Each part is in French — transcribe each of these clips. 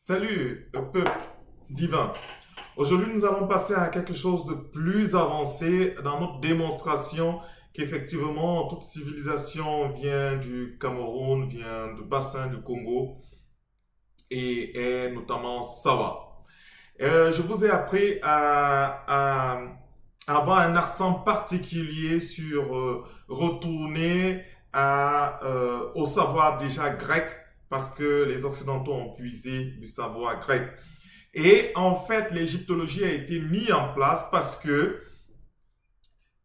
Salut, peuple divin. Aujourd'hui, nous allons passer à quelque chose de plus avancé dans notre démonstration qu'effectivement, toute civilisation vient du Cameroun, vient du bassin du Congo et est notamment Sawa. Je vous ai appris à avoir un accent particulier sur retourner au savoir déjà grec parce que les Occidentaux ont puisé du savoir grec. Et en fait, l'égyptologie a été mise en place parce que,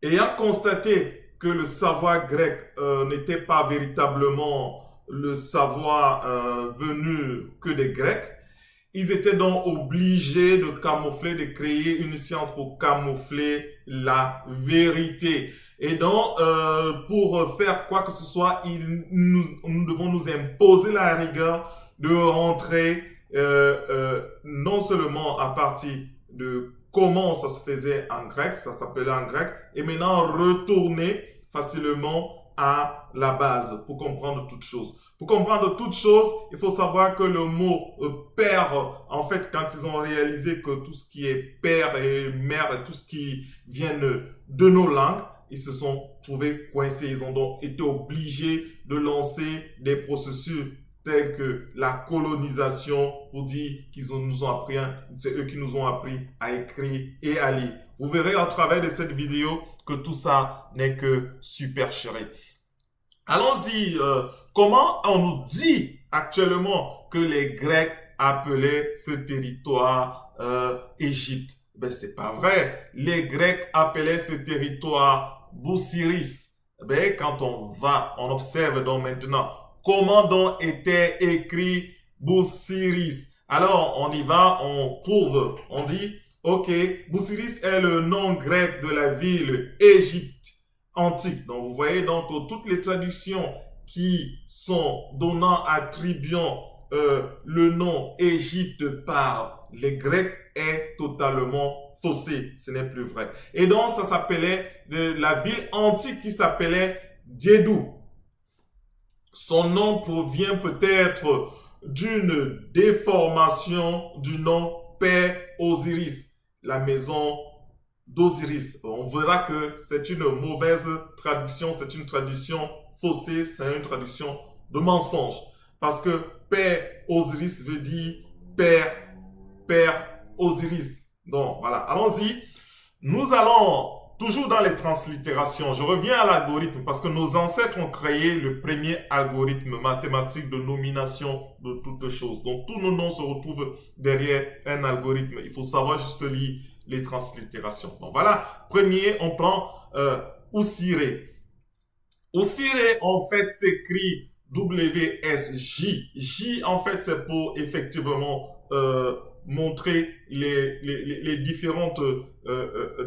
ayant constaté que le savoir grec n'était pas véritablement le savoir venu que des Grecs, ils étaient donc obligés de camoufler, de créer une science pour camoufler la vérité. Et donc, pour faire quoi que ce soit, nous devons nous imposer la rigueur de rentrer non seulement à partir de comment ça se faisait en grec, ça s'appelait en grec, et maintenant retourner facilement à la base pour comprendre toute chose. Pour comprendre toute chose, il faut savoir que le mot père, en fait, quand ils ont réalisé que tout ce qui est père et mère et tout ce qui vient de nos langues, ils se sont trouvés coincés. Ils ont donc été obligés de lancer des processus tels que la colonisation pour dire nous ont appris, c'est eux qui nous ont appris à écrire et à lire. Vous verrez à travers de cette vidéo que tout ça n'est que supercherie. Allons-y. Comment on nous dit actuellement que les Grecs appelaient ce territoire Égypte? Ben, c'est pas vrai. Les Grecs appelaient ce territoire Bousiris. Ben, quand on observe donc maintenant comment donc était écrit Bousiris. Alors, on y va, on trouve, on dit, ok, Bousiris est le nom grec de la ville Égypte antique. Donc, vous voyez donc toutes les traductions qui sont donnant, attribuant le nom Égypte par les Grecs est totalement faussé. Ce n'est plus vrai. Et donc, ça s'appelait la ville antique qui s'appelait Diédou. Son nom provient peut-être d'une déformation du nom Père Osiris, la maison d'Osiris. On verra que c'est une mauvaise traduction, c'est une traduction faussée, c'est une traduction de mensonge. Parce que Père Osiris veut dire Père Osiris. Donc voilà, allons-y. Nous allons toujours dans les translittérations. Je reviens à l'algorithme parce que nos ancêtres ont créé le premier algorithme mathématique de nomination de toutes choses. Donc tous nos noms se retrouvent derrière un algorithme. Il faut savoir juste lire les translittérations. Donc voilà, premier, on prend Oussiré. Oussiré, en fait, s'écrit W-S-J. J, en fait, c'est pour effectivement montrer les différentes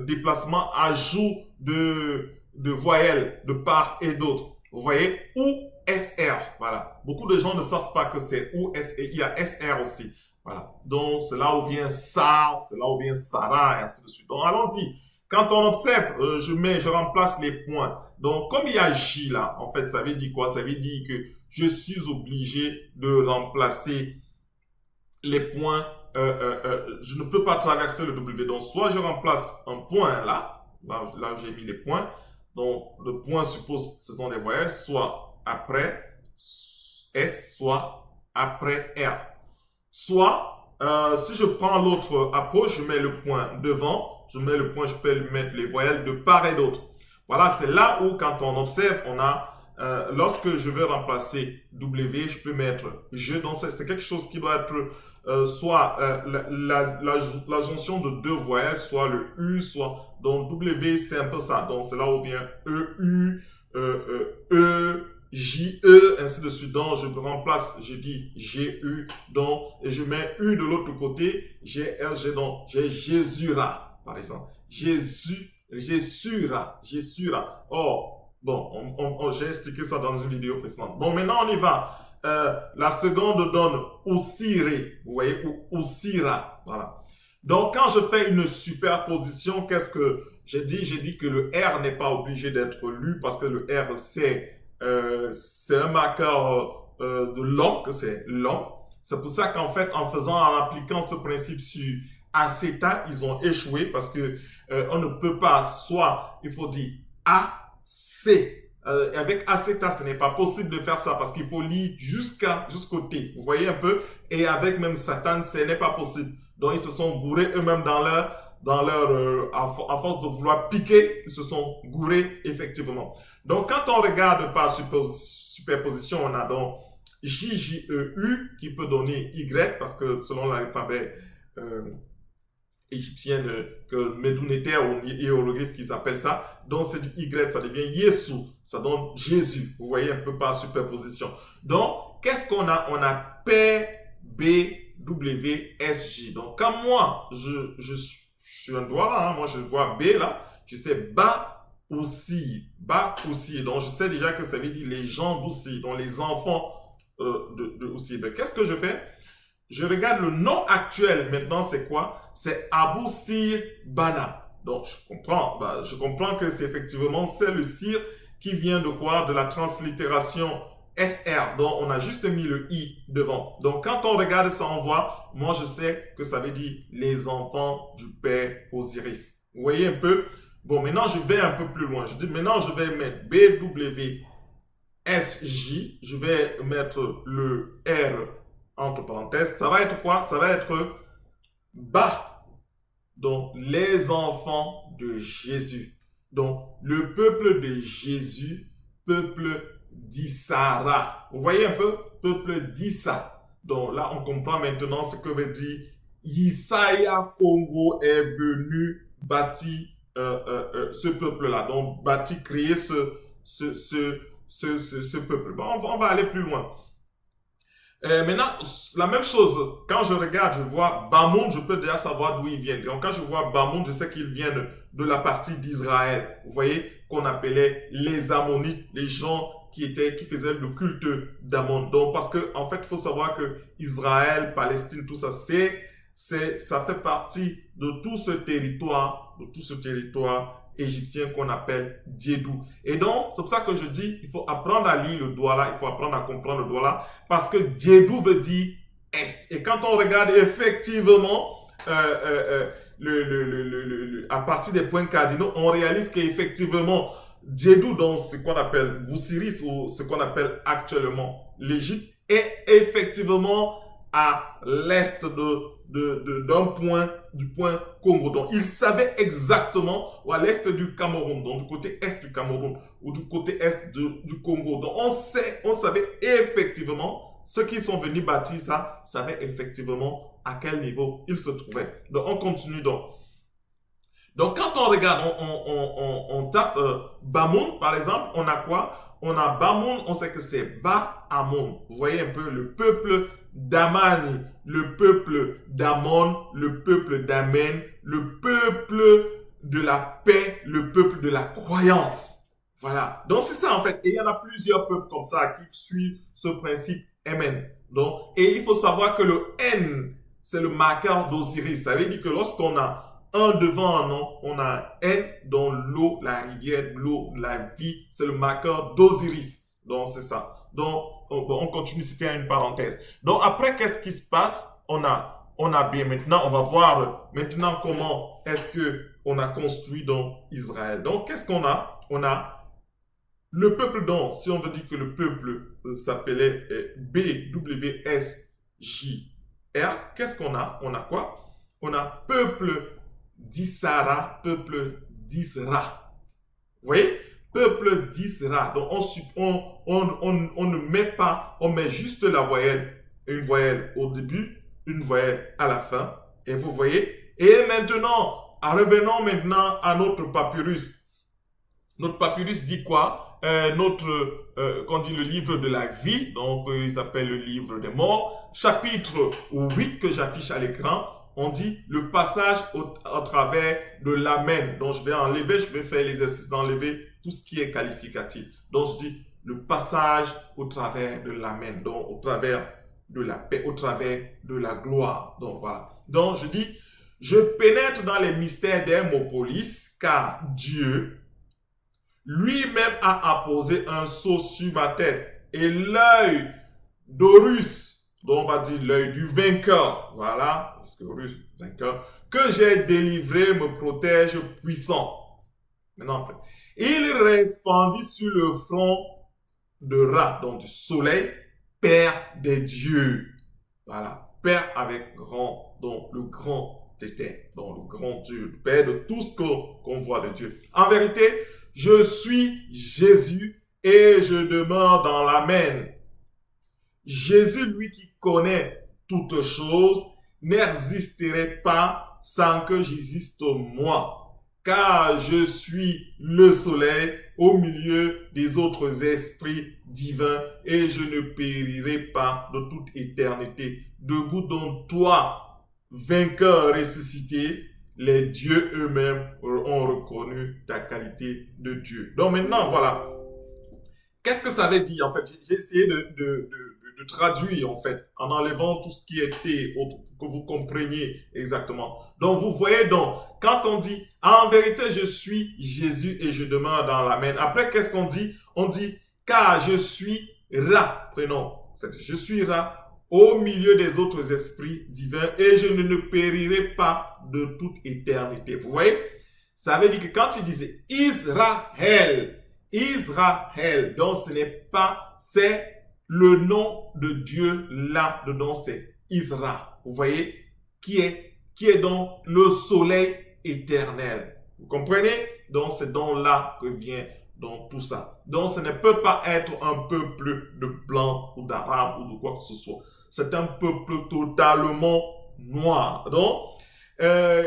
déplacements, ajouts de voyelles de part et d'autre. Vous voyez, ou SR, voilà. Beaucoup de gens ne savent pas que c'est ou SR, il y a SR aussi. Voilà. Donc, c'est là où vient ça, c'est là où vient Sarah, et ainsi de suite. Donc, allons-y. Quand on observe, je remplace les points. Donc, comme il y a J là, en fait, ça veut dire quoi? Ça veut dire que je suis obligé de remplacer les points. Je ne peux pas traverser le W. Donc, soit je remplace un point là où j'ai mis les points. Donc, le point suppose ce sont des voyelles, soit après S, soit après R. Soit, si je prends l'autre approche, je mets le point devant, je mets le point, je peux mettre les voyelles de part et d'autre. Voilà, c'est là où, quand on observe, on a, lorsque je veux remplacer W, je peux mettre je. Donc, c'est quelque chose qui doit être soit la jonction de deux voyelles, soit le U, soit. Donc, W, c'est un peu ça. Donc, c'est là où vient E-U, J-E, ainsi de suite. Donc, je remplace, je dis G-U, donc, et je mets U de l'autre côté, G-R-G, donc, j'ai Jésus-ra, par exemple. Jésus-ra. Oh, bon, j'ai expliqué ça dans une vidéo précédente. Bon, maintenant, on y va. La seconde donne Oussiré, vous voyez, ou Oussira, voilà. Donc, quand je fais une superposition, qu'est-ce que j'ai dit? J'ai dit que le R n'est pas obligé d'être lu parce que le R, c'est un marqueur de long, que c'est long. C'est pour ça qu'en fait, en appliquant ce principe sur acéta, ils ont échoué parce que on ne peut pas, soit il faut dire AC. Avec acéta, ce n'est pas possible de faire ça parce qu'il faut lire jusqu'au T. Vous voyez un peu? Et avec même Satan, ce n'est pas possible. Donc, ils se sont gourés eux-mêmes à force de vouloir piquer, ils se sont gourés effectivement. Donc, quand on regarde par superposition, on a donc JJEU qui peut donner Y parce que selon l'alphabet égyptienne que Médounéter ou hiéroglyphe qu'ils appellent ça. Donc, c'est du Y, ça devient Yesou. Ça donne Jésus. Vous voyez un peu par superposition. Donc, qu'est-ce qu'on a? On a P, B, W, S, J. Donc, quand moi, je suis un doigt là, hein, moi je vois B là, je sais bas aussi. Donc, je sais déjà que ça veut dire les gens aussi, donc les enfants aussi. Mais qu'est-ce que je fais? Je regarde le nom actuel maintenant, c'est quoi? C'est Abou Sir Bana. Donc, je comprends que c'est effectivement, c'est le Sir qui vient de quoi? De la translittération SR. Donc, on a juste mis le I devant. Donc, quand on regarde ça, on voit, moi, je sais que ça veut dire les enfants du père Osiris. Vous voyez un peu? Bon, maintenant, je vais un peu plus loin. Je dis, maintenant, je vais mettre BWSJ. Je vais mettre le R entre parenthèses. Ça va être quoi? Ça va être bas. Donc, les enfants de Jésus. Donc, le peuple de Jésus, peuple d'Issara. Vous voyez un peu? Peuple d'Issa. Donc, là, on comprend maintenant ce que veut dire Isaiah Congo est venu bâtir ce peuple-là. Donc, bâtir, créer ce peuple. Bon, on va aller plus loin. Maintenant, la même chose, quand je regarde, je vois Bamoun, je peux déjà savoir d'où ils viennent. Donc, quand je vois Bamoun, je sais qu'ils viennent de la partie d'Israël. Vous voyez, qu'on appelait les Ammonites, les gens qui faisaient le culte d'Ammon. Donc, parce que, en fait, il faut savoir que Israël, Palestine, tout ça, ça fait partie de tout ce territoire égyptien qu'on appelle Djedou. Et donc, c'est pour ça que je dis, il faut apprendre à lire le Douala, il faut apprendre à comprendre le Douala, parce que Djedou veut dire Est. Et quand on regarde effectivement, à partir des points cardinaux, on réalise qu'effectivement, Djedou, donc ce qu'on appelle Boussiris, ou ce qu'on appelle actuellement l'Égypte, est effectivement à l'est du point Congo. Donc, il savait exactement, ou à l'est du Cameroun, donc du côté est du Cameroun, ou du côté est du Congo. Donc, on savait effectivement, ceux qui sont venus bâtir ça, savaient effectivement à quel niveau ils se trouvaient. Donc, on continue donc. Donc, quand on regarde, on tape Bamoun, par exemple, on a quoi? On a Bamoun, on sait que c'est Ba-Amoun. Vous voyez un peu le peuple d'Amani, le peuple d'Amon, le peuple d'Amen, le peuple de la paix, le peuple de la croyance. Voilà. Donc, c'est ça en fait. Et il y en a plusieurs peuples comme ça qui suivent ce principe Amen. Donc, et il faut savoir que le N, c'est le marqueur d'Osiris. Ça veut dire que lorsqu'on a un devant un nom, on a un N dans l'eau, la rivière, l'eau, la vie, c'est le marqueur d'Osiris. Donc, c'est ça. Donc, on continue, c'était une parenthèse. Donc, après, qu'est-ce qui se passe? On a bien maintenant, on va voir maintenant comment est-ce que on a construit dans Israël. Donc, qu'est-ce qu'on a? On a le peuple, donc, si on veut dire que le peuple s'appelait BWSJR, qu'est-ce qu'on a? On a quoi? On a peuple d'Issara, peuple d'Isra. Vous voyez? Peuple d'Isra. Donc, on ne met pas, on met juste la voyelle, une voyelle au début, une voyelle à la fin. Et vous voyez? Et maintenant, revenons maintenant à notre papyrus. Notre papyrus dit quoi? Qu'on dit le livre de la vie, donc il s'appelle le livre des morts, chapitre 8 que j'affiche à l'écran, on dit le passage au travers de l'amen. Donc je vais faire l'exercice d'enlever tout ce qui est qualificatif. Donc je dis le passage au travers de l'amen, donc au travers de la paix, au travers de la gloire. Donc voilà. Donc je dis, je pénètre dans les mystères d'Hermopolis, car Dieu lui-même a apposé un sceau sur ma tête, et l'œil d'Horus donc on va dire l'œil du vainqueur, voilà, parce que le vainqueur, que j'ai délivré me protège puissant. Maintenant, après, il répandit sur le front de Ra, donc du soleil, Père des dieux. Voilà, Père avec grand, donc le grand était, donc le grand Dieu, Père de tout ce qu'on voit de Dieu. En vérité, je suis Jésus et je demeure dans l'Amen. Jésus, lui qui connaît toutes choses, n'existerait pas sans que j'existe moi, car je suis le soleil au milieu des autres esprits divins et je ne périrai pas de toute éternité. Debout dans toi, vainqueur ressuscité, les dieux eux-mêmes ont reconnu ta qualité de Dieu. Donc maintenant, voilà. Qu'est-ce que ça veut dire en fait? J'ai essayé de traduire en fait, en enlevant tout ce qui était autre, pour que vous compreniez exactement. Donc vous voyez donc, quand on dit en vérité je suis Jésus et je demeure dans l'Amen. Après qu'est-ce qu'on dit? On dit car je suis Ra, prenons, je suis Ra au milieu des autres esprits divins et je ne périrai pas de toute éternité. Vous voyez? Ça veut dire que quand il disait Israël, Israël, donc ce n'est pas, c'est le nom de Dieu là-dedans, c'est Isra. Vous voyez, qui est donc le soleil éternel. Vous comprenez? Donc c'est donc là que vient donc tout ça. Donc ce ne peut pas être un peuple de blancs ou d'arabes ou de quoi que ce soit. C'est un peuple totalement noir. Donc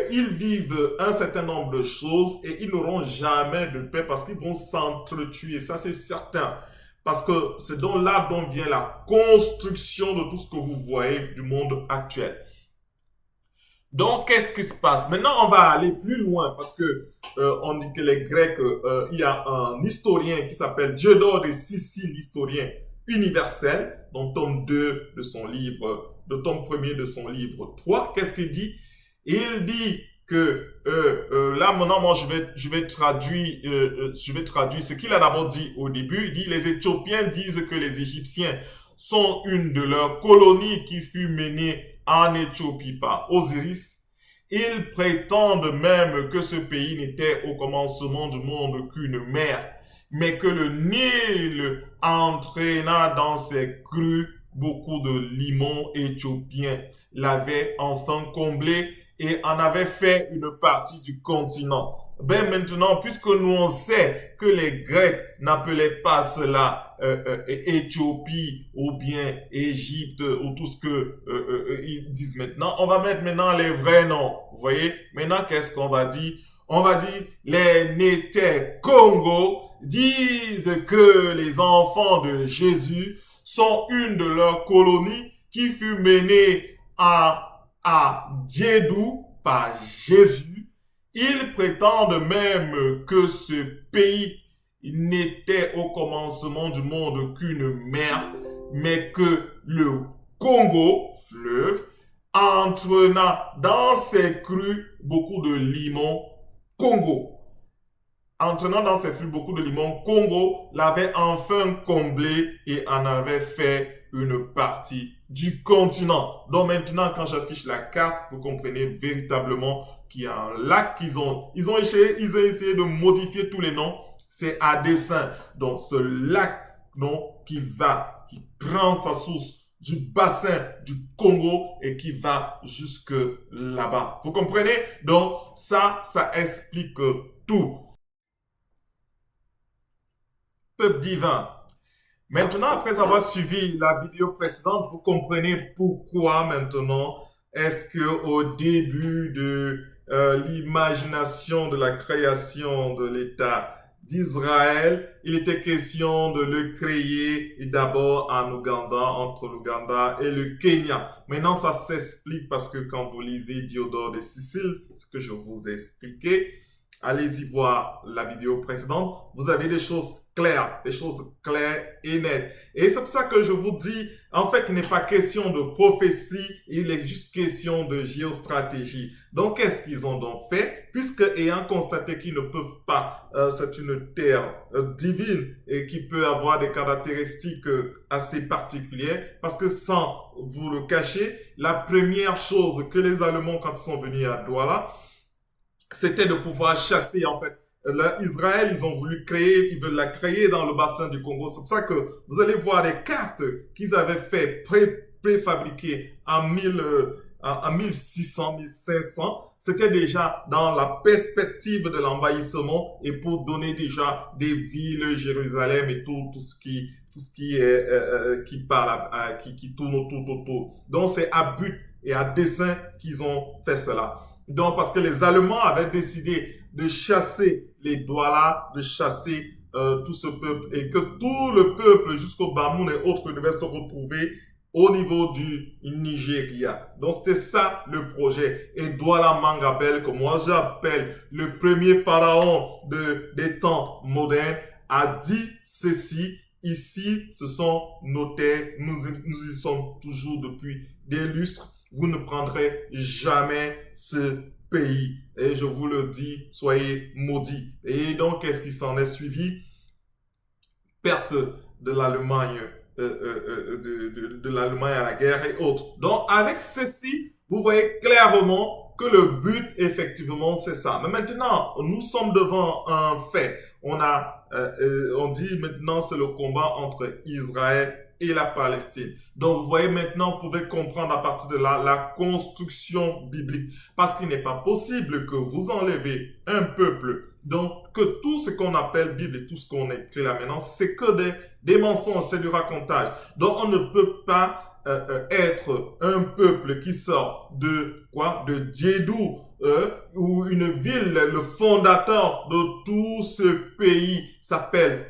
ils vivent un certain nombre de choses et ils n'auront jamais de paix parce qu'ils vont s'entretuer. Ça, c'est certain. Parce que c'est donc là dont vient la construction de tout ce que vous voyez du monde actuel. Donc, qu'est-ce qui se passe? Maintenant, on va aller plus loin parce que on dit que les Grecs, il y a un historien qui s'appelle Diodore de Sicile, l'historien universel, dans tome 2 de son livre, de tome 1er de son livre 3. Qu'est-ce qu'il dit? Il dit que là maintenant moi je vais traduire ce qu'il a d'abord dit au début. Il dit les Éthiopiens disent que les Égyptiens sont une de leurs colonies qui fut menée en Éthiopie par Osiris. Ils prétendent même que ce pays n'était au commencement du monde qu'une mer, mais que le Nil entraîna dans ses crues beaucoup de limons éthiopiens, l'avait enfin comblé et en avait fait une partie du continent. Ben maintenant, puisque nous on sait que les Grecs n'appelaient pas cela Éthiopie ou bien Égypte ou tout ce que ils disent maintenant, on va mettre maintenant les vrais noms. Vous voyez? Maintenant, qu'est-ce qu'on va dire? On va dire les Nétais Congo disent que les enfants de Jésus sont une de leurs colonies qui fut menée à Djedou par Jésus. Ils prétendent même que ce pays n'était au commencement du monde qu'une mer, mais que le Congo, fleuve, entraîna dans ses crues beaucoup de limons Congo. Entraînant dans ses flux beaucoup de limons, Congo l'avait enfin comblé et en avait fait une partie du continent. Donc maintenant, quand j'affiche la carte, vous comprenez véritablement qu'il y a un lac qu'ils ont essayé de modifier tous les noms. C'est à dessein. Donc ce lac, qui prend sa source du bassin du Congo et qui va jusque là-bas. Vous comprenez? Donc ça explique tout. Peuple divin. Maintenant, après avoir suivi la vidéo précédente, vous comprenez pourquoi maintenant est-ce que au début de l'imagination de la création de l'État d'Israël, il était question de le créer d'abord en Ouganda, entre l'Ouganda et le Kenya. Maintenant, ça s'explique parce que quand vous lisez Diodore de Sicile, ce que je vous ai expliqué, allez-y voir la vidéo précédente. Vous avez des choses claires et nettes. Et c'est pour ça que je vous dis, en fait, il n'est pas question de prophétie, il est juste question de géostratégie. Donc, qu'est-ce qu'ils ont donc fait? Puisque, ayant constaté qu'ils ne peuvent pas, c'est une terre divine et qui peut avoir des caractéristiques assez particulières, parce que sans vous le cacher, la première chose que les Allemands, quand ils sont venus à Douala, c'était de pouvoir chasser, en fait. Là, Israël, ils ont voulu créer, ils veulent la créer dans le bassin du Congo. C'est pour ça que vous allez voir des cartes qu'ils avaient fait préfabriquées en 1600, 1500. C'était déjà dans la perspective de l'envahissement et pour donner déjà des villes, Jérusalem et tout ce qui est, qui tourne autour. Donc, c'est à but et à dessein qu'ils ont fait cela. Donc, parce que les Allemands avaient décidé de chasser les Douala, de chasser tout ce peuple et que tout le peuple jusqu'au Bamoun et autres devait se retrouver au niveau du Nigeria. Donc, c'était ça le projet. Et Douala Mangabel, que moi j'appelle le premier pharaon des temps modernes, a dit ceci. Ici, ce sont nos terres. Nous y sommes toujours depuis des lustres. Vous ne prendrez jamais ce pays. Et je vous le dis, soyez maudits. Et donc, qu'est-ce qui s'en est suivi? Perte de l'Allemagne, de l'Allemagne à la guerre et autres. Donc, avec ceci, vous voyez clairement que le but, effectivement, c'est ça. Mais maintenant, nous sommes devant un fait. On dit maintenant, c'est le combat entre Israël et la Palestine. Donc, vous voyez maintenant, vous pouvez comprendre à partir de là la construction biblique. Parce qu'il n'est pas possible que vous enlevez un peuple. Donc, que tout ce qu'on appelle Bible et tout ce qu'on écrit là maintenant, c'est que des mensonges, c'est du racontage. Donc, on ne peut pas être un peuple qui sort de Djedou, où une ville, le fondateur de tout ce pays s'appelle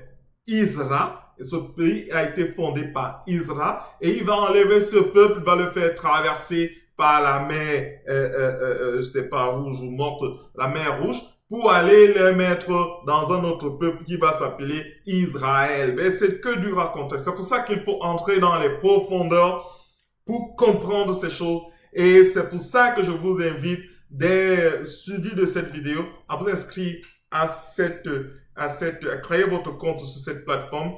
Israël. Et ce pays a été fondé par Israël et il va enlever ce peuple, va le faire traverser par la mer, je sais pas, rouge ou morte, la mer rouge, pour aller les mettre dans un autre peuple qui va s'appeler Israël. Mais c'est que du racontage. C'est pour ça qu'il faut entrer dans les profondeurs pour comprendre ces choses. Et c'est pour ça que je vous invite, dès suivi de cette vidéo, à vous inscrire à créer votre compte sur cette plateforme.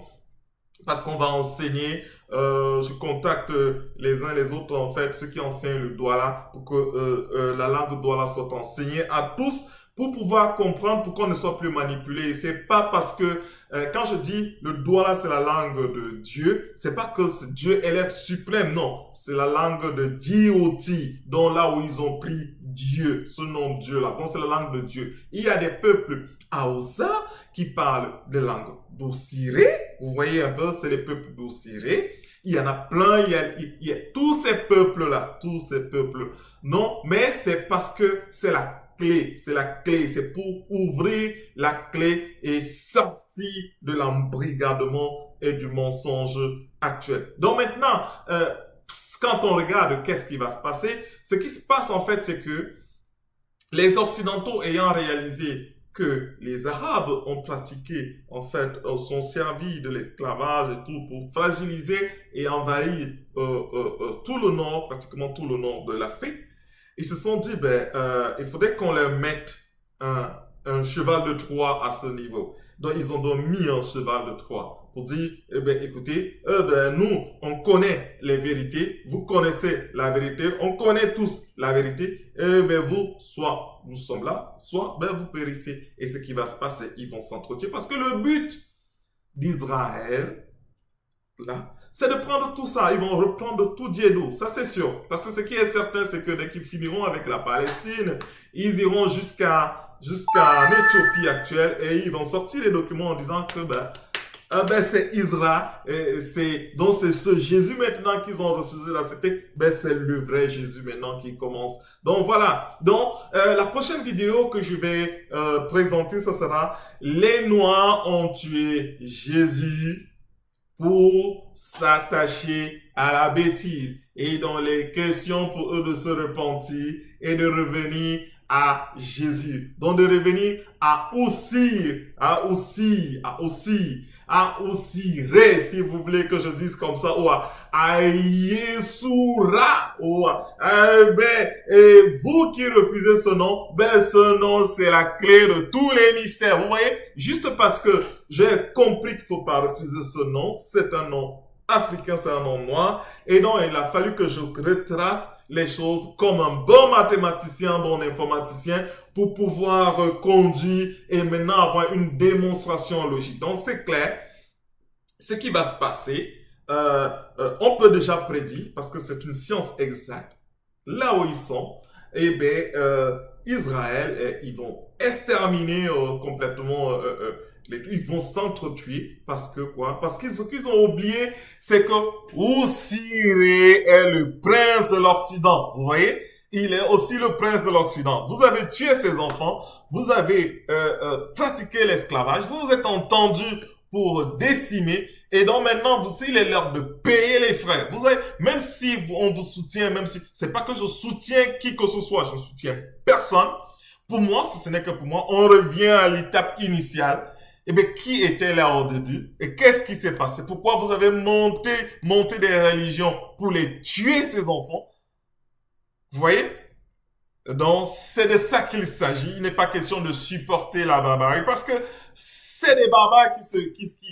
Parce qu'on va enseigner, je contacte les uns les autres, en fait, ceux qui enseignent le Douala, pour que la langue Douala soit enseignée à tous, pour pouvoir comprendre, pour qu'on ne soit plus manipulé. Et c'est pas parce que, quand je dis le Douala, c'est la langue de Dieu, c'est pas que Dieu est l'être suprême, non. C'est la langue de Dioti, dont là où ils ont pris Dieu, ce nom Dieu-là. Donc c'est la langue de Dieu. Il y a des peuples Haoussa qui parlent de langue d'Ossiré. Vous voyez un peu, c'est les peuples d'Ossiré. Il y en a plein, il y a tous ces peuples-là, tous ces peuples. Non, mais c'est parce que c'est la clé, c'est pour ouvrir la clé et sortir de l'embrigadement et du mensonge actuel. Donc maintenant, quand on regarde qu'est-ce qui va se passer, ce qui se passe en fait, c'est que les Occidentaux ayant réalisé que les Arabes ont pratiqué, en fait, sont servis de l'esclavage et tout pour fragiliser et envahir tout le nord, pratiquement tout le nord de l'Afrique. Ils se sont dit, il faudrait qu'on leur mette un cheval de Troie à ce niveau. Donc, ils ont donc mis un cheval de Troie pour dire, écoutez, nous, on connaît les vérités, vous connaissez la vérité, on connaît tous la vérité, vous, soit nous sommes là, soit vous périssez. Et ce qui va se passer, ils vont s'entretuer parce que le but d'Israël, là, c'est de prendre tout ça. Ils vont reprendre tout Djedou, ça c'est sûr. Parce que ce qui est certain, c'est que dès qu'ils finiront avec la Palestine, ils iront jusqu'à l'Éthiopie actuelle et ils vont sortir les documents en disant que c'est Israël, donc c'est ce Jésus maintenant qu'ils ont refusé d'accepter, c'est le vrai Jésus maintenant qui commence. Donc voilà, donc la prochaine vidéo que je vais présenter, ça sera les Noirs ont tué Jésus pour s'attacher à la bêtise et dans les questions pour eux de se repentir et de revenir à Jésus. Donc de revenir à ré, si vous voulez que je dise comme ça, ou à Yesura, ou et vous qui refusez ce nom, ce nom, c'est la clé de tous les mystères. Vous voyez, juste parce que j'ai compris qu'il faut pas refuser ce nom, c'est un nom africain, c'est un nom noir, et donc il a fallu que je retrace les choses comme un bon mathématicien, un bon informaticien, pour pouvoir conduire et maintenant avoir une démonstration logique. Donc c'est clair, ce qui va se passer, on peut déjà prédire, parce que c'est une science exacte, là où ils sont, Israël, ils vont exterminer complètement ils vont s'entretuer parce que quoi? Parce qu'ils ce qu'ils ont oublié, c'est que Oussiré est le prince de l'Occident. Vous voyez? Il est aussi le prince de l'Occident. Vous avez tué ses enfants, vous avez pratiqué l'esclavage, vous vous êtes entendus pour décimer, et donc maintenant, il est l'heure de payer les frais. Vous avez, même si on vous soutient, même si c'est pas que je soutiens qui que ce soit, je soutiens personne. Pour moi, si ce n'est que pour moi, on revient à l'étape initiale. Eh bien, qui était là au début? Et qu'est-ce qui s'est passé? Pourquoi vous avez monté des religions pour les tuer, ces enfants? Vous voyez? Donc, c'est de ça qu'il s'agit. Il n'est pas question de supporter la barbarie parce que c'est des barbares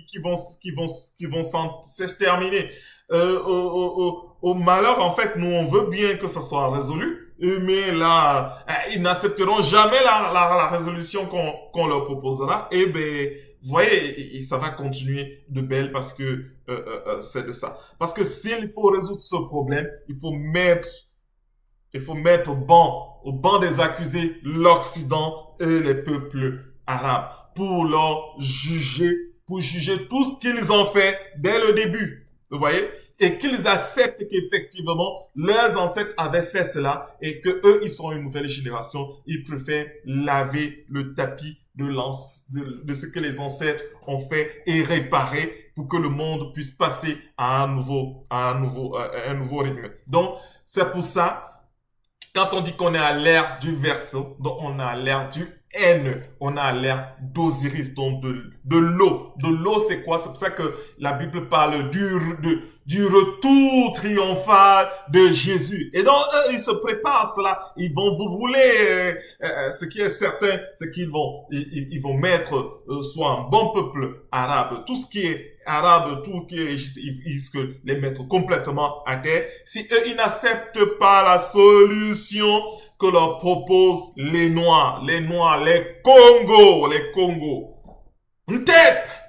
qui vont s'exterminer. Au malheur, en fait, nous, on veut bien que ça soit résolu, mais là, ils n'accepteront jamais la résolution qu'on leur proposera. Et ben, vous voyez, et ça va continuer de belle parce que c'est de ça. Parce que s'il faut résoudre ce problème, il faut mettre au banc des accusés l'Occident et les peuples arabes pour juger tout ce qu'ils ont fait dès le début. Vous voyez? Et qu'ils acceptent qu'effectivement, leurs ancêtres avaient fait cela et que eux, ils sont une nouvelle génération. Ils préfèrent laver le tapis de ce que les ancêtres ont fait et réparer pour que le monde puisse passer à un nouveau rythme. Donc, c'est pour ça, quand on dit qu'on est à l'ère du Verseau, donc on est à l'ère du N, on est à l'ère d'Osiris, donc de l'eau. De l'eau, c'est quoi? C'est pour ça que la Bible parle du retour triomphal de Jésus. Et donc, eux, ils se préparent à cela. Ils vont vous rouler. Ce qui est certain, c'est qu'ils vont mettre soit un bon peuple arabe, tout ce qui est arabe, tout ce qui est Égypte, ils risquent de les mettre complètement à terre. Si eux, ils n'acceptent pas la solution que leur proposent les Noirs, les Congos. Ntep!